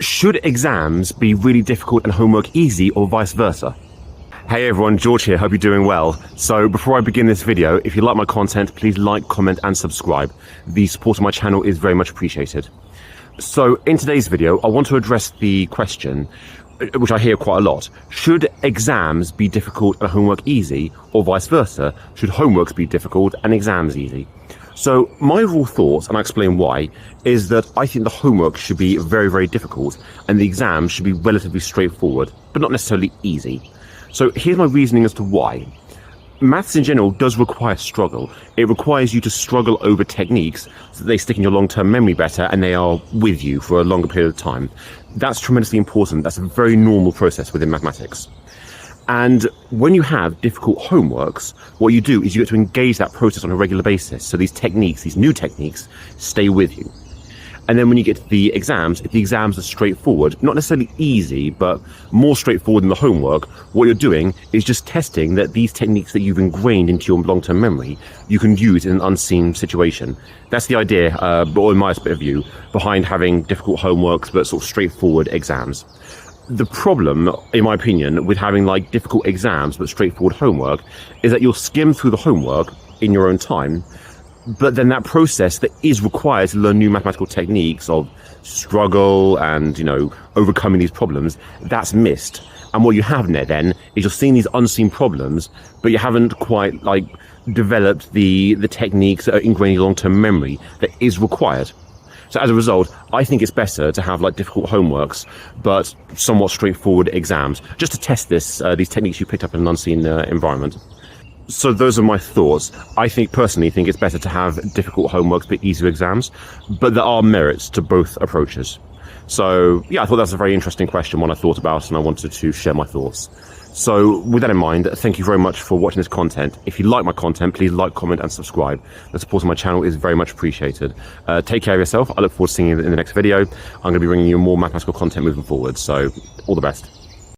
Should exams be really difficult and homework easy, or vice versa? Hey everyone, George here, hope you're doing well. So before I begin this video, if you like my content, please like, comment and subscribe. The support of my channel is very much appreciated. So in today's video, I want to address the question, which I hear quite a lot. Should exams be difficult and homework easy, or vice versa? Should homeworks be difficult and exams easy? So my raw thoughts, and I'll explain why, is that I think the homework should be very, very difficult and the exams should be relatively straightforward, but not necessarily easy. So here's my reasoning as to why. Maths in general does require struggle. It requires you to struggle over techniques so that they stick in your long-term memory better and they are with you for a longer period of time. That's tremendously important. That's a very normal process within mathematics. And when you have difficult homeworks, what you do is you get to engage that process on a regular basis. So these techniques, these new techniques, stay with you. And then when you get to the exams, if the exams are straightforward, not necessarily easy, but more straightforward than the homework, what you're doing is just testing that these techniques that you've ingrained into your long-term memory, you can use in an unseen situation. That's the idea, or in my bit of view, behind having difficult homeworks, but sort of straightforward exams. The problem, in my opinion, with having like difficult exams but straightforward homework is that you'll skim through the homework in your own time, but then that process that is required to learn new mathematical techniques of struggle and, overcoming these problems, that's missed. And what you have there then is you're seeing these unseen problems, but you haven't quite developed the techniques that are ingrained in your long-term memory that is required. So as a result, I think it's better to have difficult homeworks, but somewhat straightforward exams, just to test these techniques you picked up in an unseen environment. So those are my thoughts. I personally think it's better to have difficult homeworks but easier exams, but there are merits to both approaches. So yeah, I thought that's a very interesting question, one I thought about, and I wanted to share my thoughts. So with that in mind, thank you very much for watching this content. If you like my content, please like, comment and subscribe. The support of my channel is very much appreciated. Take care of yourself. I look forward to seeing you in the next video. I'm going to be bringing you more mathematical content moving forward. So all the best.